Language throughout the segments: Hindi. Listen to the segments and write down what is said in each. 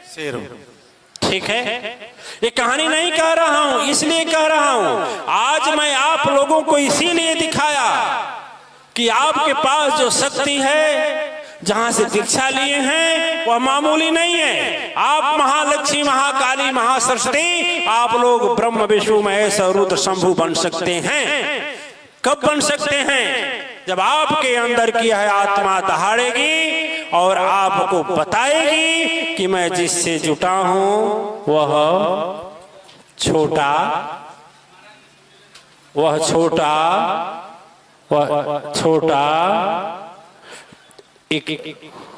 शेर हूं। ठीक है, ये कहानी नहीं कह रहा हूं, इसलिए कह रहा हूं आज मैं आप लोगों को इसीलिए दिखाया कि आपके पास जो शक्ति है, जहां से दीक्षा लिए हैं, वह मामूली नहीं है। आप महालक्ष्मी, महाकाली, महासरस्वती, आप लोग ब्रह्म विष्णु महेश और रुद्र शंभु बन सकते हैं। कब बन सकते हैं? जब आपके अंदर की है आत्मा दहाड़ेगी और आपको बताएगी कि मैं जिससे जुटा हूं वह छोटा, वह छोटा, वह छोटा।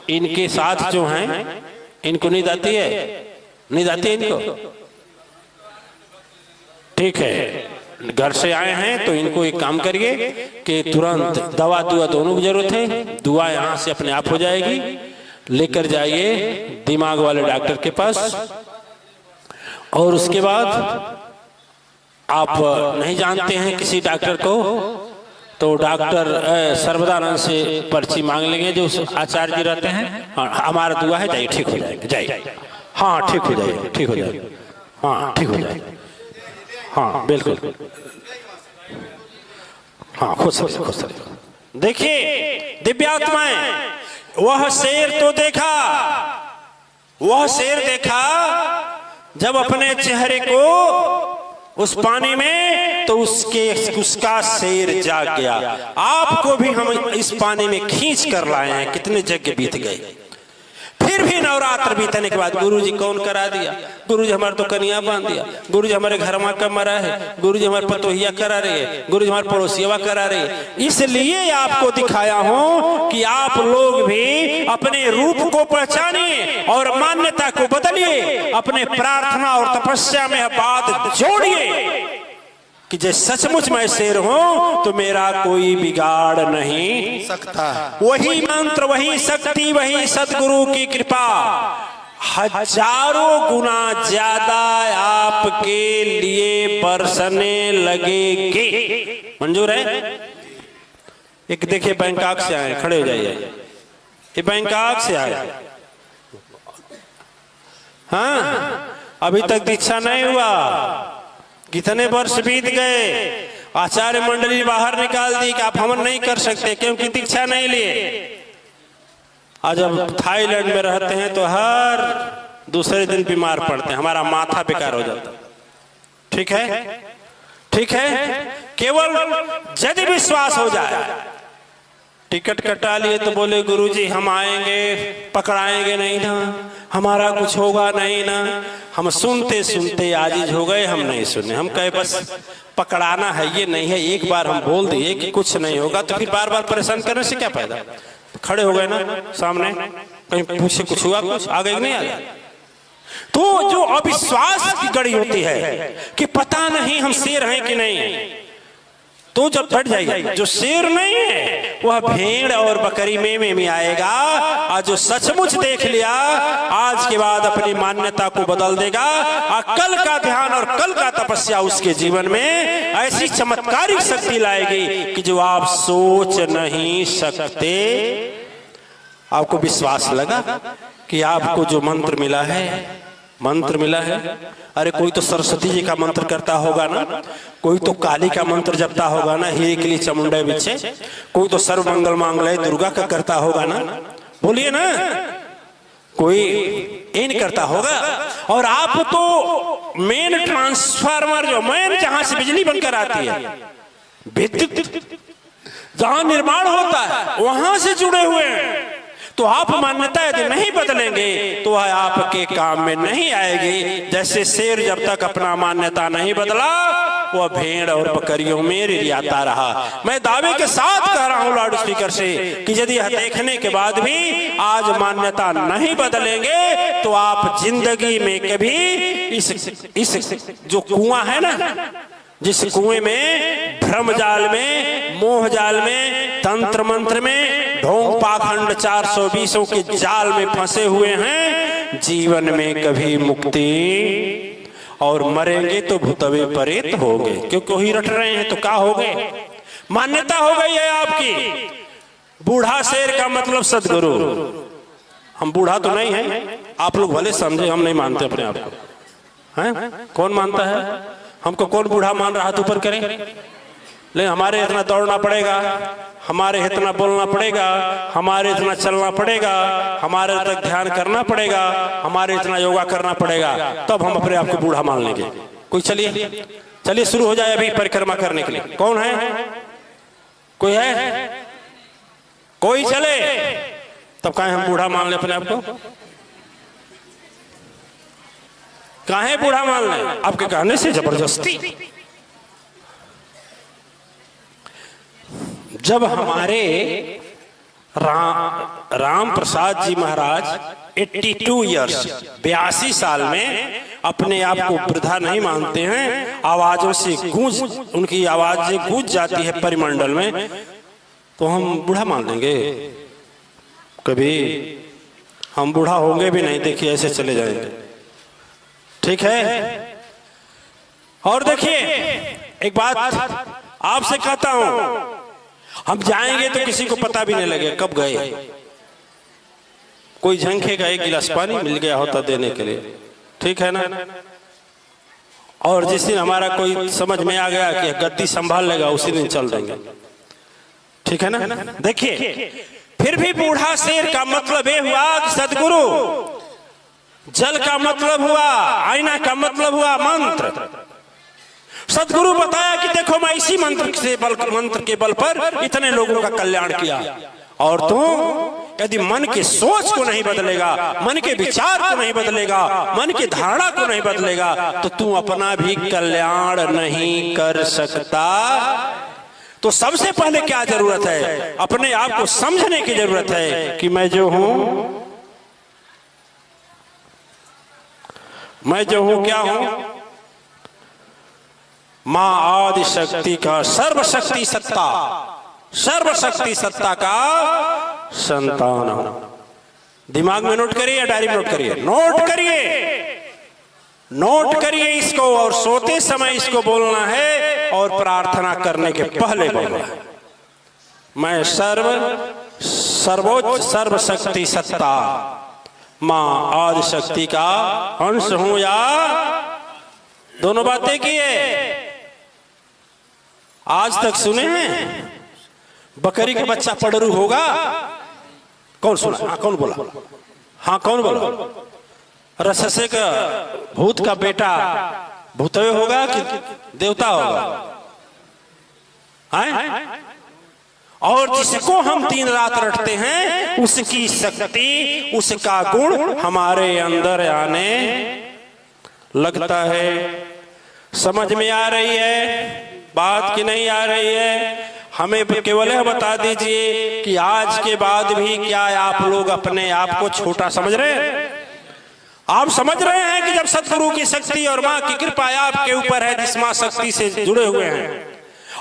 इनके साथ जो हैं, इनको नींद आती है? नींद आती है इनको? ठीक है, घर से आए हैं तो इनको एक काम करिए कि तुरंत दवा दुआ दोनों की जरूरत है। दुआ यहाँ से अपने आप हो जाएगी, लेकर जाइए दिमाग वाले डॉक्टर के पास। और उसके बाद आप नहीं जानते हैं किसी डॉक्टर को, तो डॉक्टर सर्वदानंद से पर्ची मांग लेंगे, जो आचार्य जी रहते हैं। हमारा दुआ है, जाइए ठीक हो जाएगा, जाइए। हाँ ठीक हो जाएगा, ठीक हो जाएगा, हाँ ठीक हो जाएगा, हाँ बिल्कुल, हाँ खुश रहिए, खुश रहिए। देखिए दिव्यात्माएं, वह शेर तो देखा, वह शेर देखा जब अपने चेहरे को उस पानी में, तो उसका शेर जाग गया। आपको भी हम इस पानी में खींच कर लाए हैं। कितने जग बीत गए, फिर भी नवरात्र बीतने के बाद गुरुजी कौन करा दिया, गुरुजी हमारे तो कन्या बांध दिया, गुरुजी हमारे घर में कब मरा है, गुरुजी हमारे पतोहिया करा रही है, गुरुजी हमारे पड़ोसिया करा रही है। इसलिए आपको दिखाया हूं कि आप लोग भी अपने रूप को पहचानिए और मान्यता को बदलिए। अपने प्रार्थना और तपस्या में बात जोड़िए कि जैसे सचमुच मैं शेर हूं तो मेरा कोई बिगाड़ नहीं सकता। वही मंत्र, वही शक्ति, वही सदगुरु की कृपा हजारों गुना ज्यादा आपके लिए बरसने लगेगी। मंजूर है? एक देखिए बैंकॉक से आए, खड़े हो जाइए। ये बैंकॉक से आए, हाँ अभी तक दीक्षा नहीं हुआ, कितने वर्ष बीत गए, आचार्य मंडली बाहर निकाल दी कि आप हमन नहीं कर सकते क्योंकि दीक्षा नहीं लिए। आज जब थाईलैंड में रहते हैं तो हर दूसरे दिन बीमार पड़ते हैं, हमारा माथा बेकार हो जाता। ठीक है, ठीक है, केवल यदि विश्वास हो जाए। टिकट कटा लिए तो बोले गुरुजी हम आएंगे, पकड़ाएंगे नहीं ना, हमारा कुछ होगा नहीं ना। हम सुनते सुनते आजिज हो गए, हम नहीं सुने। हम कहे बस पकड़ाना है, ये नहीं है। एक बार हम बोल दिए कि कुछ नहीं होगा तो फिर बार बार परेशान करने से क्या फायदा। खड़े हो गए ना सामने, कहीं पूछे कुछ हुआ, कुछ आ गए नहीं आ गए। तो जो अविश्वास की गड़ी होती है कि पता नहीं हम शेर हैं कि नहीं, तो जब बढ़ जाएगा। जो शेर नहीं है वह भेड़ और बकरी में आएगा। और जो सचमुच देख लिया आज के बाद अपनी मान्यता को बदल देगा। और कल का ध्यान और कल का तपस्या उसके जीवन में ऐसी चमत्कारिक शक्ति लाएगी कि जो आप सोच नहीं सकते। आपको विश्वास लगा कि आपको जो मंत्र मिला है, मंत्र मिला है, अरे कोई तो सरस्वती जी का मंत्र करता होगा ना, कोई तो काली का मंत्र जपता होगा ना, हीरे के लिए चमुंडे बिछे, कोई तो सर्व मंगल मांगल्ये दुर्गा का करता होगा ना, बोलिए ना, कोई इन करता होगा। और आप तो मेन ट्रांसफार्मर, जो मेन जहां से बिजली बनकर आती है, विद्युत जहां निर्माण होता है वहां से जुड़े हुए हैं। तो आप मान्यता यदि नहीं बदलेंगे तो वह आपके काम में नहीं आएगी। जैसे शेर जब तक अपना मान्यता नहीं बदला वह भेड़ और बकरियों में रियाता रहा। मैं दावे के साथ कह रहा हूं लाउड स्पीकर से कि यदि यह देखने के बाद भी आज मान्यता नहीं बदलेंगे तो आप जिंदगी में कभी इस जो कुआं है ना, जिस कुएं में भ्रम जाल में, मोह जाल में, तंत्र मंत्र में, ढोंग पाखंड 420 के जाल में फंसे हुए हैं, जीवन में कभी मुक्ति, और मरेंगे तो भूतवे परेत होंगे। क्योंकि वही रट रहे हैं तो क्या हो गए, मान्यता हो गई है आपकी। बूढ़ा शेर का मतलब सदगुरु, हम बूढ़ा तो नहीं है, आप लोग भले समझे, हम नहीं मानते अपने आप को, हैं? कौन मानता है? हमको कौन बूढ़ा मान रहा? हाथ ऊपर करें। लेकिन हमारे इतना दौड़ना पड़ेगा, हमारे इतना बोलना पड़ेगा, हमारे इतना चलना पड़ेगा, हमारे तक ध्यान करना पड़ेगा, हमारे इतना योगा करना पड़ेगा, तब हम अपने आप को बूढ़ा मान लेंगे। कोई चलिए चलिए शुरू हो जाए अभी परिक्रमा करने के लिए। कौन है? कोई है? कोई चले, तब कहें हम बूढ़ा मान ले अपने आप को। काहे बूढ़ा मान ले? आपके कहने से जबरदस्ती। जब हमारे राम प्रसाद जी महाराज 82 ईयर्स 82 साल में अपने आप को वृद्धा नहीं मानते हैं, आवाजों से गूंज, उनकी आवाजें गूंज जाती है परिमंडल में, तो हम बूढ़ा मान लेंगे? कभी हम बूढ़ा होंगे भी नहीं, देखिए ऐसे चले जाएंगे। ठीक है? और देखिए एक बात आपसे कहता हूं, हम जाएंगे तो किसी को पता भी नहीं लगे कब गए। कोई झंखेगा, एक गिलास पानी मिल गया होता देने के लिए, ठीक है ना? और जिस दिन हमारा कोई समझ में आ गया कि गद्दी संभाल लेगा, उसी दिन चल देंगे, ठीक है ना? देखिए फिर भी बूढ़ा शेर का मतलब ये हुआ कि सदगुरु, जल का मतलब हुआ आईना, का मतलब हुआ मंत्र। सदगुरु बताया कि देखो मैं इसी मंत्र के बल पर इतने लोगों का कल्याण किया, और तू यदि मन के सोच को नहीं बदलेगा, मन के विचार को नहीं बदलेगा, मन की धारणा को नहीं बदलेगा, तो तू अपना भी कल्याण नहीं कर सकता। तो सबसे पहले क्या जरूरत है? अपने आप को समझने की जरूरत है कि मैं जो हूं, मैं जो हूं क्या हूं? मां आदि शक्ति का सर्वशक्ति सत्ता, सर्वशक्ति सत्ता का संतान हूं। दिमाग में नोट करिए, डायरी में नोट करिए, नोट करिए, नोट करिए इसको, और सोते समय इसको बोलना है और प्रार्थना करने के पहले बोलना है। मैं सर्वोच्च सर्वशक्ति सत्ता मां आदि शक्ति का अंश हूं, या दोनों बातें किए। आज तक सुने हैं बकरी का बच्चा पडरू होगा? कौन सुना? हाँ कौन बोला? हाँ कौन बोला? रससे का भूत का बेटा भूतवे होगा कि देवता होगा? हैं? और जिसको हम दिन रात रटते हैं, उसकी शक्ति, उसका गुण हमारे अंदर आने लगता है। समझ में आ रही है बात कि नहीं आ रही है? हमें केवल यह बता दीजिए कि आज के बाद भी क्या आप लोग अपने आप को छोटा समझ रहे हैं? आप समझ रहे हैं कि जब सतगुरु की शक्ति और मां की कृपा आपके ऊपर है, जिस मां शक्ति से जुड़े हुए हैं,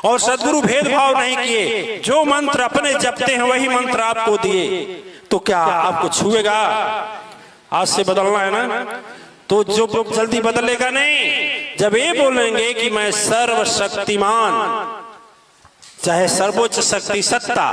और सदगुरु भेदभाव नहीं किए, जो मंत्र अपने जपते हैं वही मंत्र आपको दिए, तो क्या आपको छुएगा? आज से बदलना है ना, तो जो जल्दी बदलेगा नहीं। जब ये बोलेंगे कि मैं सर्वशक्तिमान, चाहे सर्वोच्च शक्ति सत्ता,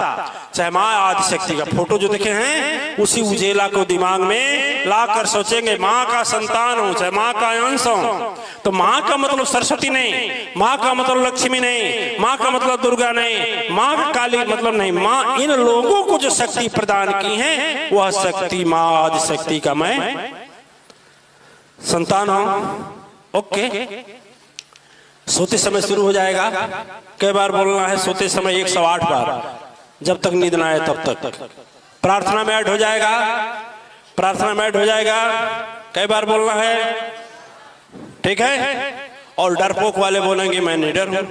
चाहे मां आदि शक्ति का फोटो जो देखे हैं, उसी उजेला को दिमाग में लाकर सोचेंगे मां का संतान हूं, चाहे मां का अंश हूं, तो मां का मतलब सरस्वती नहीं, मां का मतलब लक्ष्मी नहीं, मां का मतलब दुर्गा नहीं, मां का काली मतलब नहीं, मां इन लोगों को जो शक्ति प्रदान की है, वह शक्ति मां आदि शक्ति का मैं संतान हूं। ओके, सोते समय शुरू हो जाएगा। कई बार बोलना है सोते समय? 108 बार, जब तक नींद ना आए तब तक। प्रार्थना में ऐड हो जाएगा, प्रार्थना में ऐड हो जाएगा। कई बार बोलना है, ठीक है? और डरपोक वाले बोलेंगे मैं निडर हूं,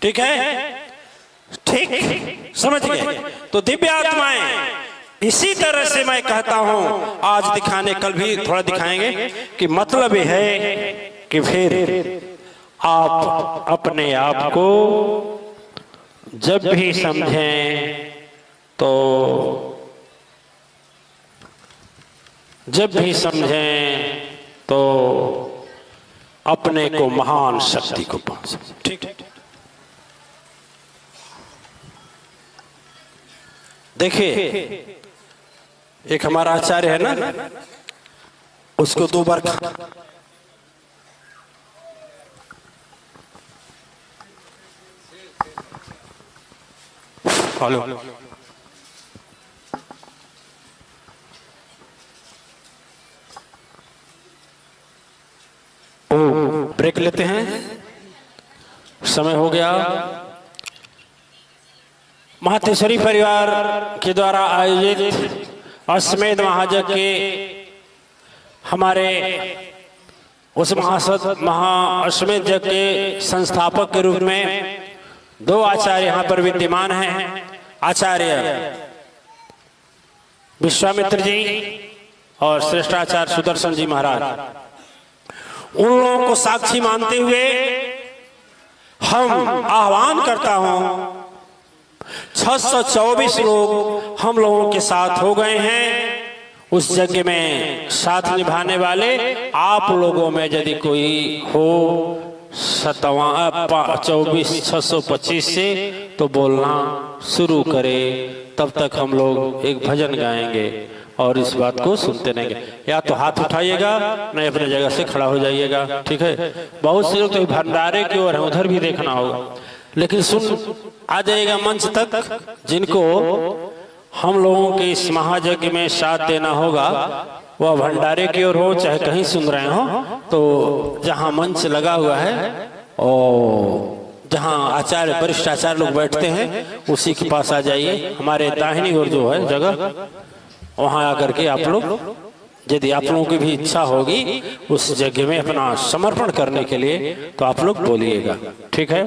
ठीक है? ठीक, समझ गए? तो दिव्य आत्माएं, इसी तरह से मैं कहता हूं, आज दिखाने, कल भी थोड़ा दिखाएंगे कि मतलब यह है कि फिर आप अपने आप को जब भी समझें तो, जब भी समझें तो अपने को महान शक्ति को पास। ठीक, देखिए एक हमारा आचार्य है ना, उसको 2 बार हेलो ब्रेक लेते हैं, समय हो गया। महातेश्वरी परिवार के द्वारा आयोजित अश्वमेध महायज्ञ के हमारे उस महाअश्वमेध यज्ञ के संस्थापक के रूप में 2 आचार्य यहाँ पर विद्यमान हैं। आचार्य विश्वामित्र जी और श्रेष्ठाचार्य सुदर्शन जी महाराज। उन लोगों को साक्षी मानते हुए हम आह्वान करता हूं, 624 लोग हम लोगों के साथ हो गए हैं। उस यज्ञ में साथ निभाने वाले आप लोगों में यदि कोई हो 24,625 से तो बोलना शुरू करे, तब तक हम लोग एक भजन गाएंगे और इस बात को सुनते रहेंगे। या तो हाथ उठाइएगा, नहीं अपने जगह से खड़ा हो जाइएगा, ठीक है। बहुत से लोग तो भंडारे की ओर है, उधर भी देखना होगा, लेकिन सुन आ जाएगा मंच तक। जिनको हम लोगों के इस महायज्ञ में साथ देना होगा, वह भंडारे की ओर हो चाहे कहीं सुन रहे हो, तो जहां मंच लगा हुआ है और जहां आचार्य वरिष्ठ आचार्य लोग बैठते हैं, उसी के पास आ जाइए। हमारे दाहिनी ओर जो है जगह, वहां आकर के आप लोग, यदि आप लोगों की भी इच्छा होगी उस जगह में अपना समर्पण करने के लिए, तो आप लोग बोलिएगा, ठीक है।